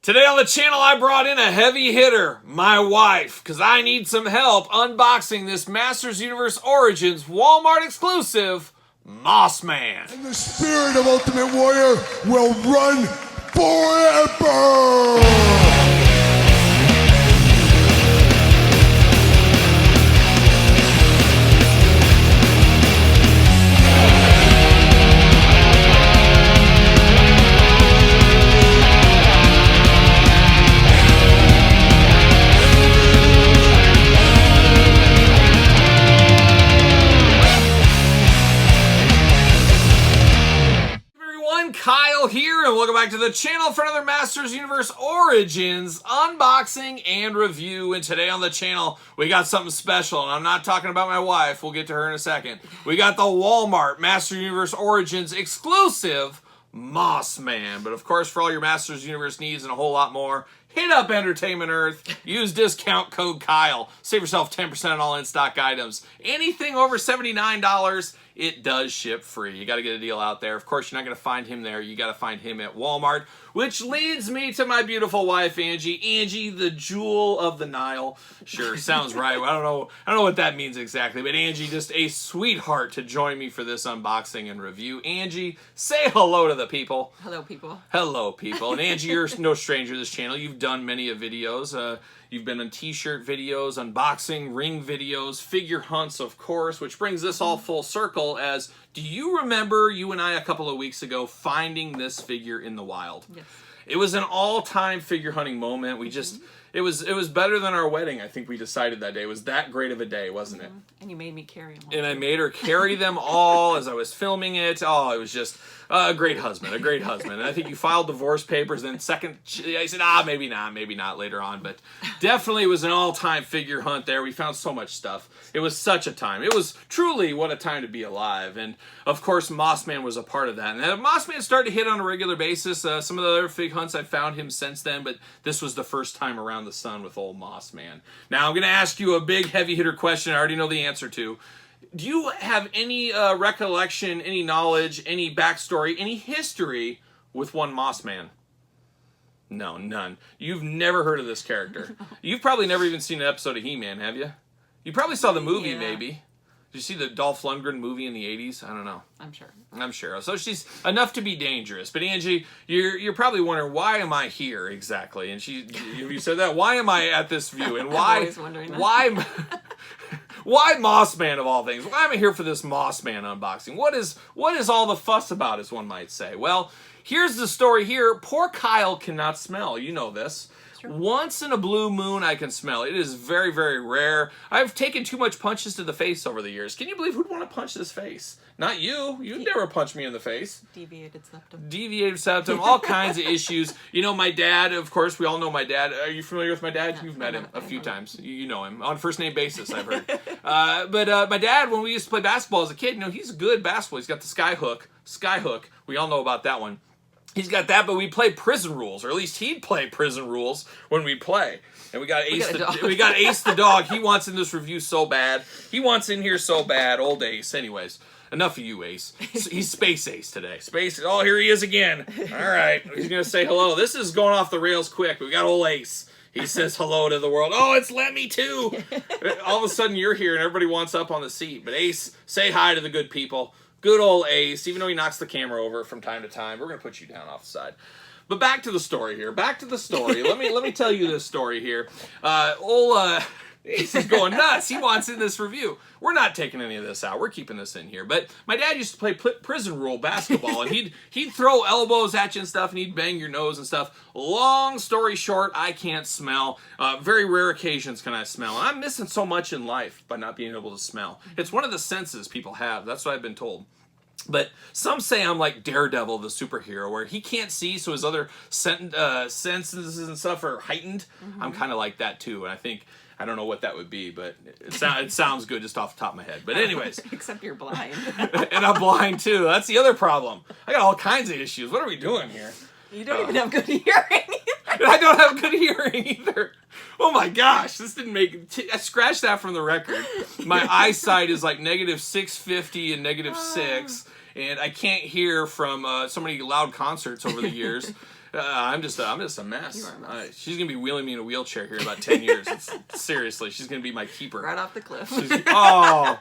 Today on the channel, I brought in a heavy hitter, my wife, because I need some help unboxing this Masters Universe Origins Walmart exclusive, Mossman. And the spirit of Ultimate Warrior will run forever! Kyle here, and welcome back to the channel for another Masters Universe Origins unboxing and review. And today on the channel, we got something special, and I'm not talking about my wife. We'll get to her in a second. We got the Walmart Masters Universe Origins exclusive Mossman. But of course, for all your Masters Universe needs and a whole lot more, hit up Entertainment Earth. Use discount code Kyle. Save yourself 10% on all in-stock items. Anything over $79, it does ship free. You got to get a deal out there. Of course, you're not going to find him there. You got to find him at Walmart, which leads me to my beautiful wife, Angie. Angie, the jewel of the Nile. Sure, sounds right. I don't know what that means exactly, but Angie, just a sweetheart to join me for this unboxing and review. Angie, say hello to the people. Hello, people. Hello, people. And Angie, you're no stranger to this channel. You've done many of videos. You've been on t-shirt videos, unboxing, ring videos, figure hunts, of course, which brings this all full circle as, do you remember you and I a couple of weeks ago finding this figure in the wild? Yes. It was an all-time figure hunting moment. We just, it was better than our wedding, I think we decided that day. It was that great of a day, wasn't it? And you made me carry them all. And I made her carry them all as I was filming it. Oh, it was just a great husband, a great husband. And I think you filed divorce papers. Then second, I said, maybe not later on. But definitely it was an all-time figure hunt there. We found so much stuff. It was such a time. It was truly what a time to be alive. And of course, Mossman was a part of that. And Mossman started to hit on a regular basis. Some of the other fig hunts I've found him since then, but this was the first time around the sun with old Mossman. Now I'm going to ask you a big heavy hitter question I already know the answer to. Do you have any recollection, any knowledge, any backstory, any history with one Mossman? No, none. You've never heard of this character. No. You've probably never even seen an episode of He-Man, have you? You probably saw the movie, maybe. Did you see the Dolph Lundgren movie in the 80s? I don't know. I'm sure. I'm sure. So she's enough to be dangerous. But Angie, you're probably wondering, why am I here exactly? And you said that. Why am I at this view? And why? I'm always wondering that. Why Mossman of all things? Why am I here for this Mossman unboxing? What is all the fuss about, as one might say? Well, here's the story here. Poor Kyle cannot smell. You know this. Once in a blue moon, I can smell. It is very, very rare. I've taken too much punches to the face over the years. Can you believe who'd want to punch this face? Not you. You'd never punch me in the face. Deviated septum. Deviated septum, all kinds of issues. You know, my dad, of course, we all know my dad. Are you familiar with my dad? Yeah, You've met him a few times. You know him. On first name basis, I've heard. But my dad, when we used to play basketball as a kid, you know, he's a good basketball. He's got the sky hook. We all know about that one. He's got that, but we play prison rules, or at least he'd play prison rules when we play. And we got Ace the dog. He wants in this review so bad. He wants in here so bad. Old Ace. Anyways, enough of you, Ace. He's Space Ace today. Space. Oh, here he is again. All right. He's going to say hello. This is going off the rails quick. We got old Ace. He says hello to the world. Oh, it's Lemmy too. All of a sudden you're here and everybody wants up on the seat. But Ace, say hi to the good people. Good old Ace, even though he knocks the camera over from time to time, we're going to put you down off the side. But back to the story here. Back to the story. Let me tell you this story here. Ace is going nuts. He wants in this review. We're not taking any of this out. We're keeping this in here. But my dad used to play prison rule basketball, and he'd throw elbows at you and stuff, and he'd bang your nose and stuff. Long story short, I can't smell. Very rare occasions can I smell. And I'm missing so much in life by not being able to smell. It's one of the senses people have. That's what I've been told. But some say I'm like Daredevil, the superhero, where he can't see, so his other senses and stuff are heightened. I'm kind of like that, too, and I don't know what that would be, but it sounds good just off the top of my head. But anyways. Except you're blind. And I'm blind, too. That's the other problem. I got all kinds of issues. What are we doing here? You don't even have good hearing either. I don't have good hearing either. Oh my gosh, this didn't make... I scratched that from the record. My eyesight is like negative 650 and negative 6. And I can't hear from so many loud concerts over the years. I'm just a mess. You are a mess. She's gonna be wheeling me in a wheelchair here in about 10 years. Seriously, she's gonna be my keeper. Right off the cliff. Oh.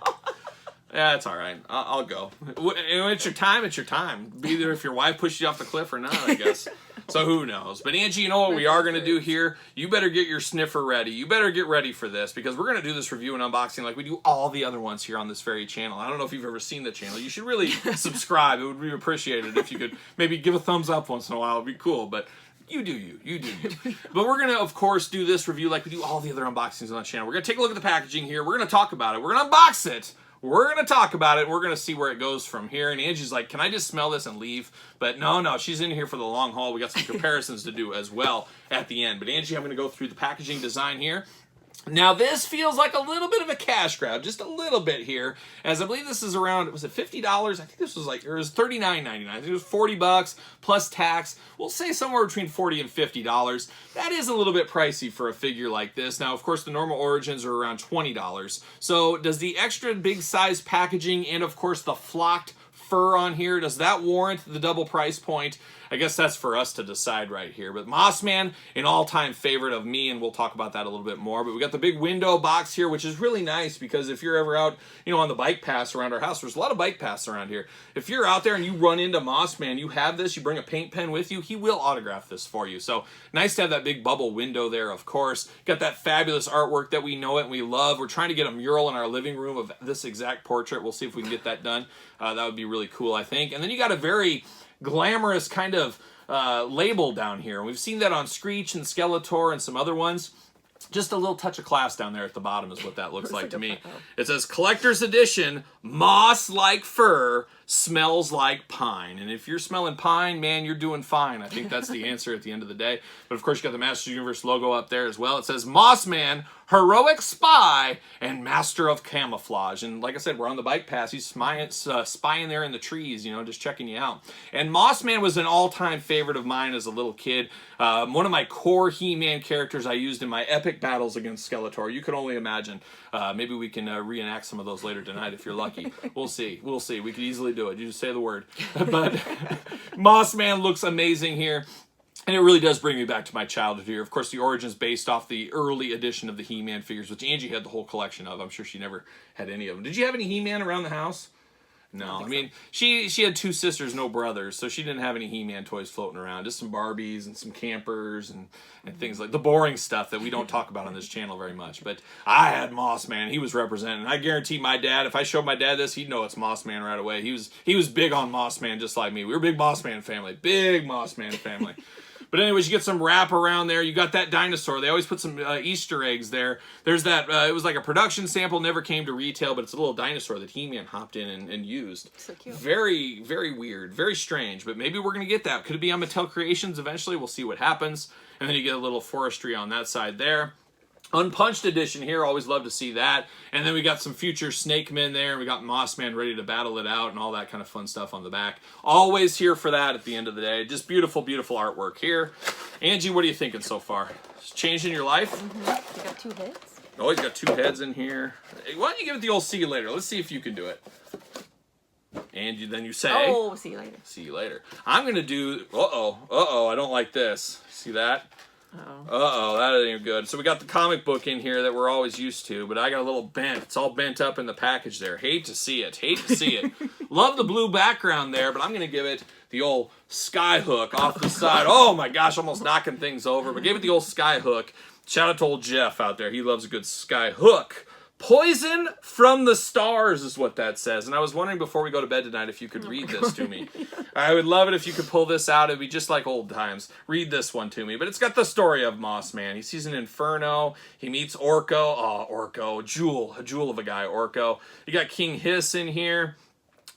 Yeah, it's all right. I'll go. It's your time. It's your time. Be there if your wife pushes you off the cliff or not, I guess. So who knows? But Angie, you know what we are going to do here? You better get your sniffer ready. You better get ready for this because we're going to do this review and unboxing like we do all the other ones here on this very channel. I don't know if you've ever seen the channel. You should really subscribe. It would be appreciated if you could maybe give a thumbs up once in a while. It would be cool. But you do you. You do you. But we're going to, of course, do this review like we do all the other unboxings on the channel. We're going to take a look at the packaging here. We're going to talk about it. We're going to unbox it. We're going to talk about it. We're going to see where it goes from here. And Angie's like, can I just smell this and leave? But no, she's in here for the long haul. We got some comparisons to do as well at the end. But Angie, I'm going to go through the packaging design here. Now, this feels like a little bit of a cash grab, just a little bit here, as I believe this is around, was it $50? I think this was like, it was $39.99. I think it was $40 plus tax. We'll say somewhere between $40 and $50. That is a little bit pricey for a figure like this. Now, of course, the normal origins are around $20. So does the extra big size packaging and, of course, the flocked fur on here, does that warrant the double price point? I guess that's for us to decide right here. But Mossman, an all-time favorite of me, and we'll talk about that a little bit more. But we got the big window box here, which is really nice because if you're ever out, on the bike paths around our house, there's a lot of bike paths around here. If you're out there and you run into Mossman, you have this, you bring a paint pen with you, he will autograph this for you. So nice to have that big bubble window there, of course. Got that fabulous artwork that we know it and we love. We're trying to get a mural in our living room of this exact portrait. We'll see if we can get that done. That would be really cool, I think. And then you got a very glamorous kind of label down here. We've seen that on Screech and Skeletor and some other ones. Just a little touch of class down there at the bottom is what that looks like to me. It says Collector's Edition, Moss Like Fur, Smells Like Pine. And if you're smelling pine, man, you're doing fine. I think that's the answer at the end of the day. But of course, you got the Masters Universe logo up there as well. It says Mossman, Heroic Spy, and Master of Camouflage. And like I said, we're on the bike path. He's spying there in the trees, just checking you out. And Mossman was an all-time favorite of mine as a little kid. One of my core He-Man characters I used in my epic battles against Skeletor. You could only imagine. Maybe we can reenact some of those later tonight if you're lucky. We'll see. We'll see. We could easily do it. You just say the word. But Mossman looks amazing here. And it really does bring me back to my childhood here. Of course, the origin's based off the early edition of the He-Man figures, which Angie had the whole collection of. I'm sure she never had any of them. Did you have any He-Man around the house? No, I mean, she had two sisters, no brothers, so she didn't have any He-Man toys floating around. Just some Barbies and some campers and things like the boring stuff that we don't talk about on this channel very much. But I had Mossman. He was representing. I guarantee my dad, if I showed my dad this, he'd know it's Mossman right away. He was big on Mossman just like me. We were a big Mossman family. Big Mossman family. But anyways, you get some wrap around there. You got that dinosaur. They always put some Easter eggs there. There's that, it was like a production sample, never came to retail, but it's a little dinosaur that He-Man hopped in and used. So cute. Very, very weird. Very strange. But maybe we're going to get that. Could it be on Mattel Creations eventually? We'll see what happens. And then you get a little forestry on that side there. Unpunched edition here, always love to see that. And then we got some future Snake Men there, and we got Mossman ready to battle it out and all that kind of fun stuff on the back. Always here for that at the end of the day. Just beautiful, beautiful artwork here. Angie, what are you thinking so far? It's changing your life? Mm-hmm. You got two heads? Oh, he's got two heads in here. Why don't you give it the old see you later? Let's see if you can do it. And then you say... Oh, see you later. See you later. I'm going to do... I don't like this. See that? Uh-oh, that ain't good. So we got the comic book in here that we're always used to, but I got a little bent. It's all bent up in the package there. Hate to see it. Hate to see it. Love the blue background there, but I'm going to give it the old sky hook off the side. Oh my gosh, almost knocking things over, but give it the old sky hook. Shout out to old Jeff out there. He loves a good sky hook. Poison from the Stars is what that says. And I was wondering before we go to bed tonight if you could read this to me. I would love it if you could pull this out. It'd be just like old times. Read this one to me. But it's got the story of Mossman. He sees an inferno. He meets Orko. Oh, Orko. A jewel of a guy, Orko. You got King Hiss in here.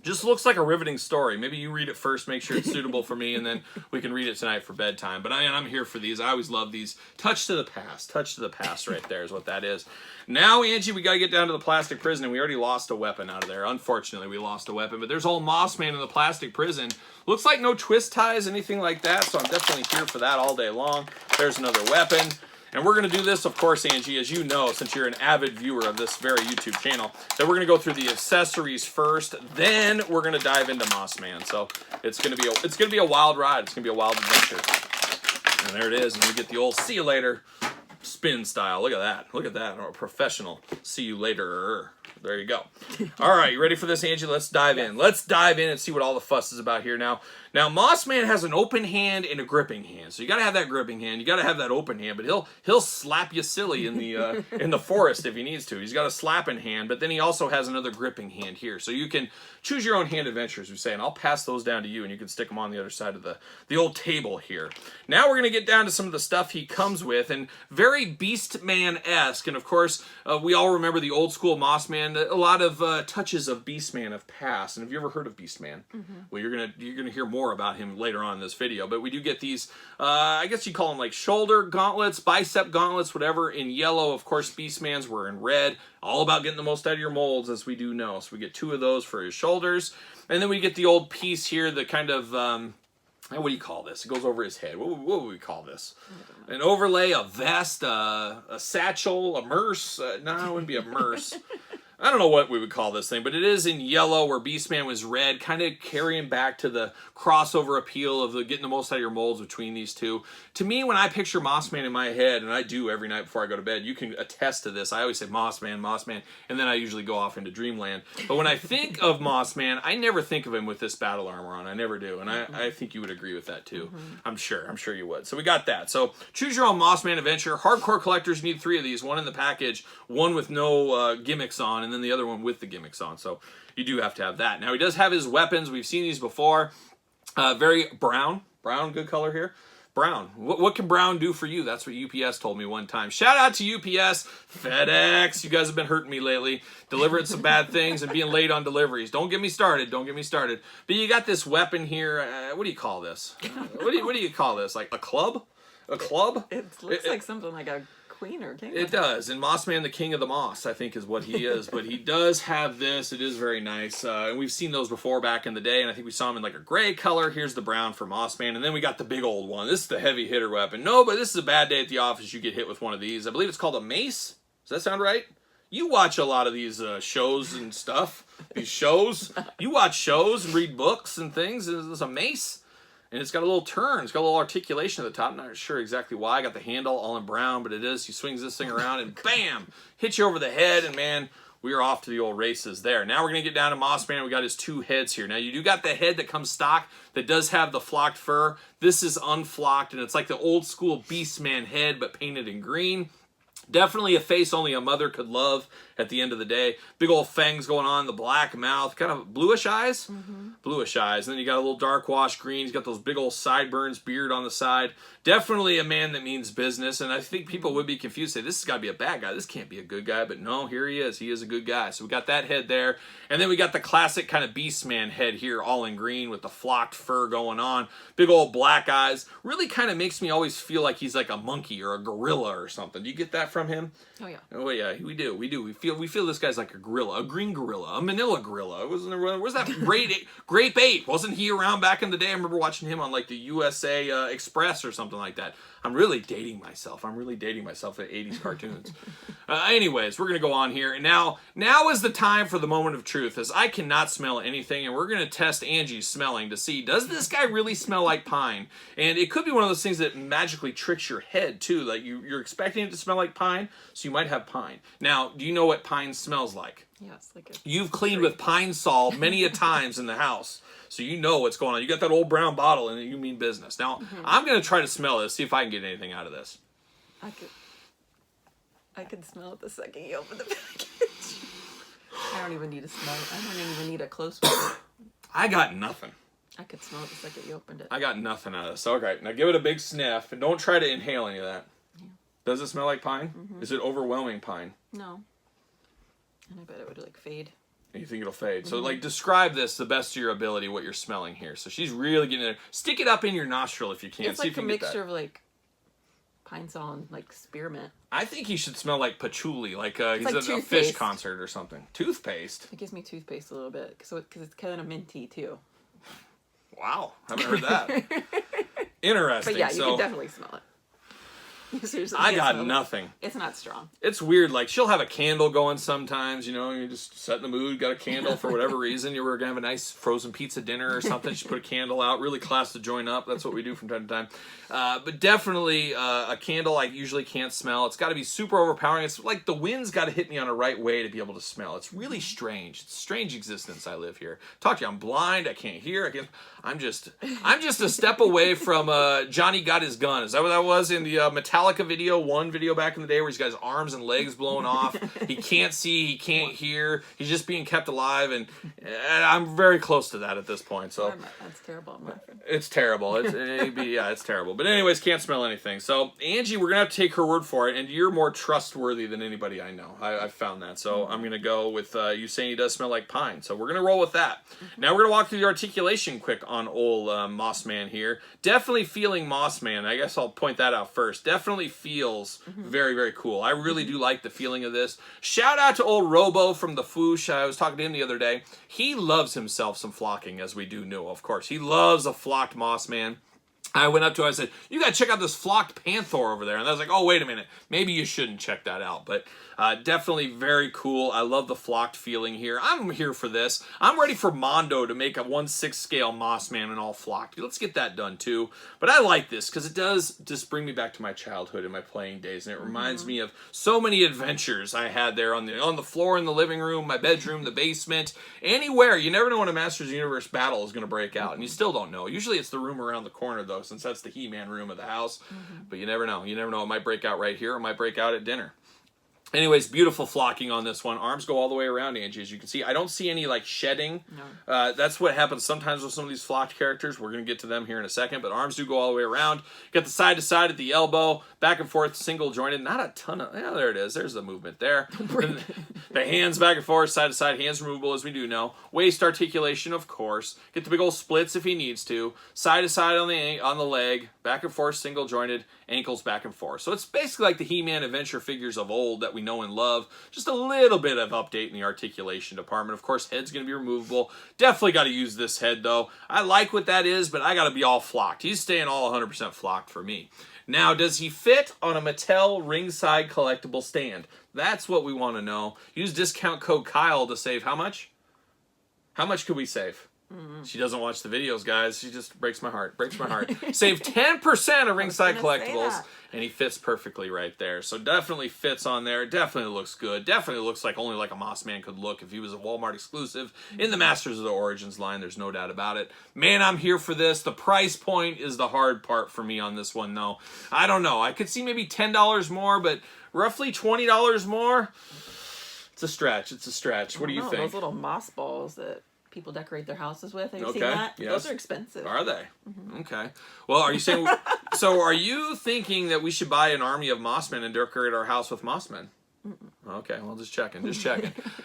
Just looks like a riveting story. Maybe you read it first, make sure it's suitable for me, and then we can read it tonight for bedtime. But I'm here for these. I always love these. Touch to the past. Touch to the past right there is what that is. Now, Angie, we got to get down to the plastic prison, and we already lost a weapon out of there. Unfortunately, we lost a weapon. But there's old Mossman in the plastic prison. Looks like no twist ties, anything like that, so I'm definitely here for that all day long. There's another weapon. And we're going to do this, of course, Angie, as you know, since you're an avid viewer of this very YouTube channel, that we're going to go through the accessories first, then we're going to dive into Mossman. So it's going to be a wild ride. It's going to be a wild adventure. And there it is. And we get the old see you later spin style. Look at that. Look at that. A professional see you later. There you go. All right, you ready for this, Angie? Let's dive in. Let's dive in and see what all the fuss is about here now. Now, Mossman has an open hand and a gripping hand, so you got to have that gripping hand. You got to have that open hand, but he'll slap you silly in the forest if he needs to. He's got a slapping hand, but then he also has another gripping hand here, so you can choose your own hand adventures. We say, and I'll pass those down to you, and you can stick them on the other side of the old table here. Now we're gonna get down to some of the stuff he comes with, and very Beastman-esque. And of course, we all remember the old school Mossman. A lot of touches of Beastman have passed. And have you ever heard of Beastman? Well, you're gonna hear more about him later on in this video. But we do get these, I guess you call them like shoulder gauntlets, bicep gauntlets, whatever, in yellow. Of course, Beastman's were in red. All about getting the most out of your molds, as we do know. So we get 2 of those for his shoulders. And then we get the old piece here, the kind of, what do you call this? It goes over his head. What would we call this? An overlay, a vest, a satchel, a merce. No, it wouldn't be a merce. I don't know what we would call this thing, but it is in yellow where Beastman was red, kind of carrying back to the crossover appeal of getting the most out of your molds between these two. To me, when I picture Mossman in my head, and I do every night before I go to bed, you can attest to this. I always say Mossman, Mossman, and then I usually go off into dreamland. But when I think of Mossman, I never think of him with this battle armor on. I never do, and I think you would agree with that too. I'm sure you would. So we got that. So choose your own Mossman adventure. Hardcore collectors need 3 of these, 1 in the package, 1 with no gimmicks on, and then the other one with the gimmicks on. So you do have to have that. Now he does have his weapons. We've seen these before. Very brown, good color here. Brown. What can brown do for you? That's what UPS told me one time. Shout out to UPS, FedEx. You guys have been hurting me lately, delivering some bad things and being late on deliveries. Don't get me started. But you got this weapon here. What do you call this? What do you call this? Like a club? A club? It looks like something like a queen or king. It does. And Mossman, the king of the moss, I think is what he is. But he does have this. It is very nice. And we've seen those before back in the day. And I think we saw him in like a gray color. Here's the brown for Mossman. And then we got the big old one. This is the heavy hitter weapon. No, but this is a bad day at the office. You get hit with one of these. I believe it's called a mace. Does that sound right? You watch a lot of these shows and stuff. These shows. You watch shows and read books and things. Is this a mace? And it's got a little turn. It's got a little articulation at the top. I'm not sure exactly why. I got the handle all in brown, but it is. He swings this thing around and bam! Hits you over the head, and man, we are off to the old races there. Now we're going to get down to Mossman. We got his 2 heads here. Now you do got the head that comes stock that does have the flocked fur. This is unflocked, and it's like the old school Beastman head, but painted in green. Definitely a face only a mother could love at the end of the day. Big old fangs going on, the black mouth, kind of bluish eyes. Bluish eyes. And then you got a little dark wash green. He's got those big old sideburns, beard on the side. Definitely a man that means business. And I think people would be confused, say, this has got to be a bad guy. This can't be a good guy. But no, here he is. He is a good guy. So we got that head there. And then we got the classic kind of Beastman head here, all in green with the flocked fur going on. Big old black eyes. Really kind of makes me always feel like he's like a monkey or a gorilla or something. Do you get that from him? Oh yeah. Oh yeah, we do. We feel this guy's like a gorilla, a green gorilla, a manila gorilla. Where's that Grape Ape? Wasn't he around back in the day? I remember watching him on like the USA Express or something like that. I'm really dating myself. I'm really dating myself at 80s cartoons. Anyways, we're going to go on here. And now is the time for the moment of truth, as I cannot smell anything. And we're going to test Angie's smelling to see, does this guy really smell like pine? And it could be one of those things that magically tricks your head, too. Like you're expecting it to smell like pine, so you might have pine. Now, do you know what pine smells like? Yes, like You've cleaned with Pine Sol many a times in the house. So you know what's going on. You got that old brown bottle and you mean business. Now, I'm going to try to smell this, see if I can get anything out of this. I could smell it the second you open the package. I don't even need to smell it. I don't even need a close one. I got nothing. I could smell it the second you opened it. I got nothing out of this. Okay, now give it a big sniff and don't try to inhale any of that. Yeah. Does it smell like pine? Is it overwhelming pine? No. And I bet it would like fade. You think it'll fade. So, like, describe this the best of your ability, what you're smelling here. So she's really getting there. Stick it up in your nostril if you can. It's see like if you a can get mixture that. of, like, Pine Sol and, like, spearmint. I think he should smell like patchouli, like he's like at a fish toothpaste. concert or something. Toothpaste? It gives me toothpaste a little bit, because it's kind of minty, too. Wow. Haven't heard that. Interesting. But yeah, you so, can definitely smell it. Seriously, I it got smells. nothing. It's not strong. It's weird. Like, she'll have a candle going sometimes, you know, you just set in the mood, got a candle for whatever reason. You were going to have a nice frozen pizza dinner or something. She put a candle out, really class the joint up. That's what we do from time to time. But definitely a candle I usually can't smell. It's got to be super overpowering. It's like the wind's got to hit me on the right way to be able to smell. It's really strange. It's a strange existence I live here. Talk to you, I'm blind, I can't hear, I'm just a step away from Johnny Got His Gun. Is that what that was in the Metallica video, one video back in the day where he's got his arms and legs blown off. He can't see, he can't hear, he's just being kept alive, and I'm very close to that at this point. So That's terrible. I'm laughing. it's terrible. It's terrible. But anyways, can't smell anything. So Angie, we're gonna have to take her word for it, and you're more trustworthy than anybody I know. I've found that. So I'm gonna go with you saying he does smell like pine. So we're gonna roll with that. Now we're gonna walk through the articulation quick on old Mossman here. Definitely feeling Mossman. I guess I'll point that out first. Definitely feels very, very cool. I really do like the feeling of this. Shout out to old Robo from the Foosh. I was talking to him the other day. He loves himself some flocking, as we do know, of course. He loves a flocked Mossman. I went up to him, I said, you gotta check out this flocked Panther over there. And I was like, oh, wait a minute. Maybe you shouldn't check that out. But definitely very cool. I love the flocked feeling here. I'm here for this. I'm ready for Mondo to make a 1/6 scale Mossman and all flocked. Let's get that done too. But I like this because it does just bring me back to my childhood and my playing days. And it reminds me of so many adventures I had there on the floor in the living room, my bedroom, the basement, anywhere. You never know when a Masters of the Universe battle is going to break out. And you still don't know. Usually it's the room around the corner, though, since that's the He-Man room of the house. But you never know. You never know. It might break out right here. It might break out at dinner. Anyways, beautiful flocking on this one. Arms go all the way around, Angie, as you can see. I don't see any, like, shedding. No. That's what happens sometimes with some of these flocked characters. We're going to get to them here in a second, but arms do go all the way around. Got the side-to-side at the elbow, back and forth, single-jointed. Not a ton of... Yeah, there it is. There's the movement there. The hands back and forth, side-to-side, hands removable, as we do know. Waist articulation, of course. Get the big old splits if he needs to. Side-to-side on the leg, back and forth, single-jointed, ankles back and forth. So it's basically like the He-Man adventure figures of old that we know and love. Just a little bit of update in the articulation department. Of course, head's going to be removable. Definitely got to use this head, though. I like what that is, but I got to be all flocked. He's staying all 100% flocked for me. Now, does he fit on a Mattel ringside collectible stand? That's what we want to know. Use discount code Kyle to save how much? How much could we save? She doesn't watch the videos, guys. She just breaks my heart. Breaks my heart. Save 10% of ringside collectibles, and he fits perfectly right there. So definitely fits on there. Definitely looks good. Definitely looks like only like a Mossman could look if he was a Walmart exclusive in the Masters of the Origins line. There's no doubt about it. Man, I'm here for this. The price point is the hard part for me on this one, though. I don't know. I could see maybe $10 more, but roughly $20 more. It's a stretch. It's a stretch. What do you think? Those little moss balls that people decorate their houses with. Have you seen Okay, that? yes. Those are expensive. Are they? Okay. Well, are you saying... So are you thinking that we should buy an army of Mossmen and decorate our house with Mossmen? Okay, well, just checking.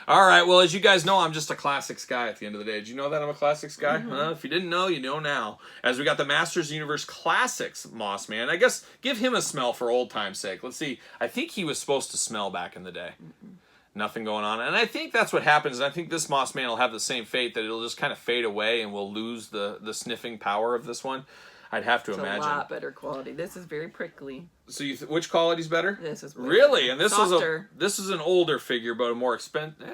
All right, well, as you guys know, I'm just a classics guy at the end of the day. Did you know that I'm a classics guy? If you didn't know, you know now. As we got the Masters Universe Classics Mossman. I guess give him a smell for old time's sake. Let's see. I think he was supposed to smell back in the day. Nothing going on. And I think that's what happens. And I think this Mossman will have the same fate, that it'll just kind of fade away and we'll lose the sniffing power of this one. I'd have to imagine. It's a lot better quality. This is very prickly. So which quality's better? This is really, and this softer. this is an older figure, but a more expensive,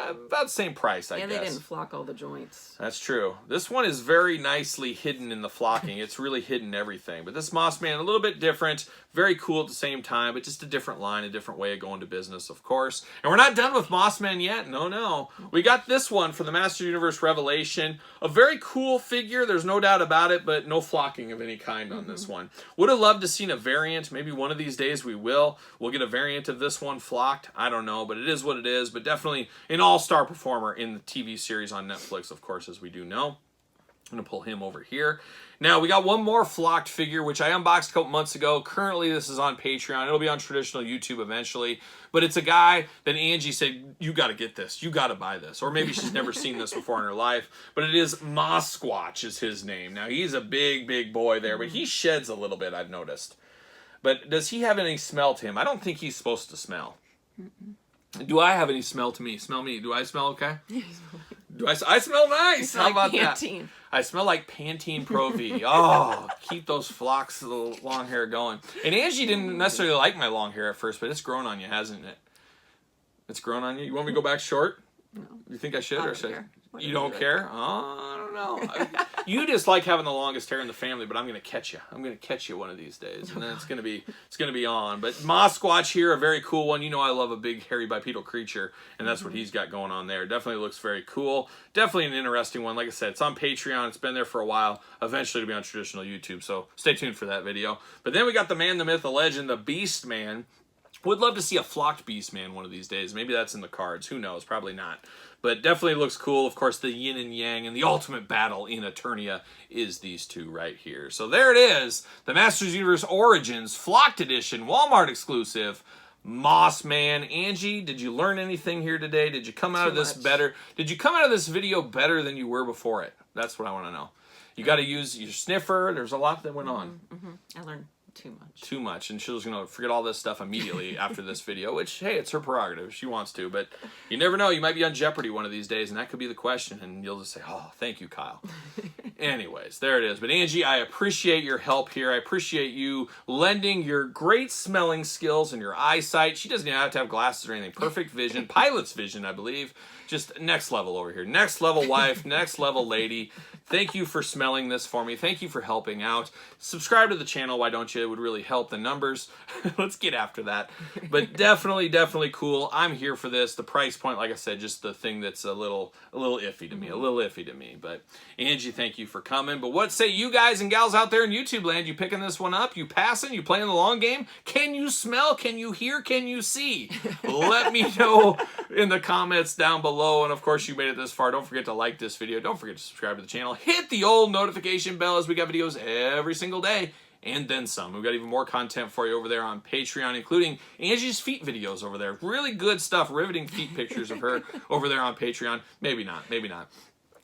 about the same price, I guess. And they didn't flock all the joints. That's true. This one is very nicely hidden in the flocking. It's really hidden everything. But this Mossman, a little bit different, very cool at the same time, but just a different line, a different way of going to business, of course. And we're not done with Mossman yet. No. We got this one for the Master Universe Revelation. A very cool figure, there's no doubt about it, but no flocking of any kind on this one. Would have loved to seen a variant. Maybe one of these days we will. We'll get a variant of this one flocked. I don't know, but it is what it is. But definitely an all-star performer in the TV series on Netflix, of course, as we do know. I'm going to pull him over here. Now, we got one more flocked figure, which I unboxed a couple months ago. Currently, this is on Patreon. It'll be on traditional YouTube eventually. But it's a guy that Angie said, you got to get this. You got to buy this. Or maybe she's never seen this before in her life. But it is Mossquatch is his name. Now, he's a big, big boy there. But he sheds a little bit, I've noticed. But does he have any smell to him? I don't think he's supposed to smell. Do I have any smell to me? Smell me. Do I smell okay? Do I smell nice? How about Pantene. that? I smell like Pantene Pro V. Oh, keep those flocks of the long hair going. And Angie didn't necessarily like my long hair at first, but it's grown on you, hasn't it? It's grown on you. You want me to go back short? No. You think I should, or should care. you don't care? Oh, I don't know. You just like having the longest hair in the family, but I'm gonna catch you. I'm gonna catch you one of these days, and then it's gonna be on. But Mossquatch here, a very cool one. You know I love a big hairy bipedal creature, and that's what he's got going on there. Definitely looks very cool. Definitely an interesting one. Like I said, it's on Patreon. It's been there for a while. Eventually to be on traditional YouTube. So stay tuned for that video. But then we got the man, the myth, the legend, the Beast Man. Would love to see a flocked Beast Man one of these days. Maybe that's in the cards. Who knows? Probably not. But definitely looks cool. Of course, the yin and yang and the ultimate battle in Eternia is these two right here. So there it is. The Masters Universe Origins Flocked Edition, Walmart exclusive, Mossman. Angie, did you learn anything here today? Did you come out of this better? Did you come out of this video better than you were before it? That's what I want to know. You got to use your sniffer. There's a lot that went on. I learned too much. Too much. And she was going to forget all this stuff immediately after this video, which, hey, it's her prerogative. She wants to. But you never know. You might be on Jeopardy one of these days, and that could be the question. And you'll just say, oh, thank you, Kyle. Anyways, there it is. But Angie, I appreciate your help here. I appreciate you lending your great smelling skills and your eyesight. She doesn't even have to have glasses or anything. Perfect vision. Pilot's vision, I believe. Just next level over here. Next level wife. Next level lady. Thank you for smelling this for me. Thank you for helping out. Subscribe to the channel, why don't you? It would really help the numbers. Let's get after that. But definitely, definitely cool. I'm here for this. The price point, like I said, just the thing that's a little iffy to me. A little iffy to me. But Angie, thank you for coming. But what say you guys and gals out there in YouTube land? You picking this one up? You passing? You playing the long game? Can you smell? Can you hear? Can you see? Let me know in the comments down below. And of course, you made it this far. Don't forget to like this video. Don't forget to subscribe to the channel. Hit the old notification bell as we got videos every single day and then some. We've got even more content for you over there on Patreon, including Angie's feet videos over there. Really good stuff, riveting feet pictures of her over there on Patreon. Maybe not, maybe not.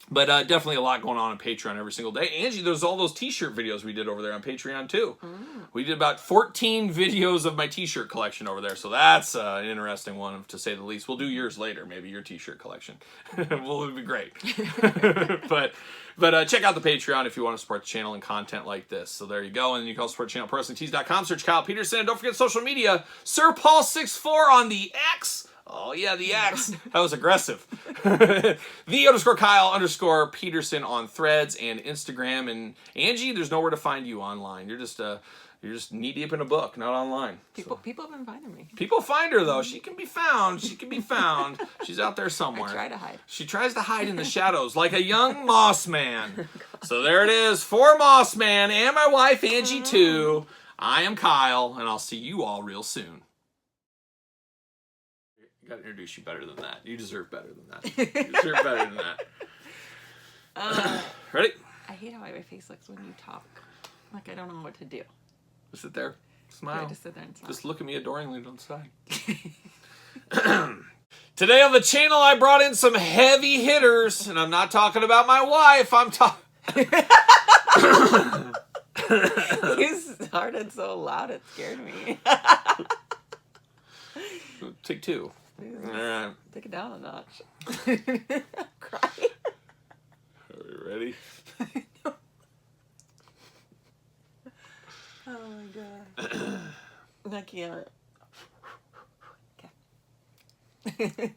But definitely a lot going on Patreon every single day. Angie, there's all those t-shirt videos we did over there on Patreon too. We did about 14 videos of my t-shirt collection over there. So that's an interesting one, to say the least. We'll do yours later, maybe your t-shirt collection. Well, it'd be great. But check out the Patreon if you want to support the channel and content like this. So there you go. And you can also support the channel, ProWrestlingTees.com. Search Kyle Peterson. And don't forget social media. Sir Paul64 on the X. Oh, yeah, the X. That was aggressive. _Kyle_Peterson on Threads and Instagram. And Angie, there's nowhere to find you online. You're just knee deep in a book, not online. People have been finding me. People find her, though. She can be found. She can be found. She's out there somewhere. I try to hide. She tries to hide in the shadows like a young Mossman. So there it is for Mossman and my wife, Angie, too. I am Kyle, and I'll see you all real soon. I gotta introduce you better than that. You deserve better than that. You deserve better than that. Ready? I hate how my face looks when you talk. Like I don't know what to do. Just sit there. Smile. Yeah, just sit there and smile. Just look at me adoringly. Don't sigh. Today on the channel, I brought in some heavy hitters, and I'm not talking about my wife. I'm talking... You started so loud, it scared me. Take two. All right. Take it down a notch. I'm crying. Are you ready? Oh my god. I can't. Okay.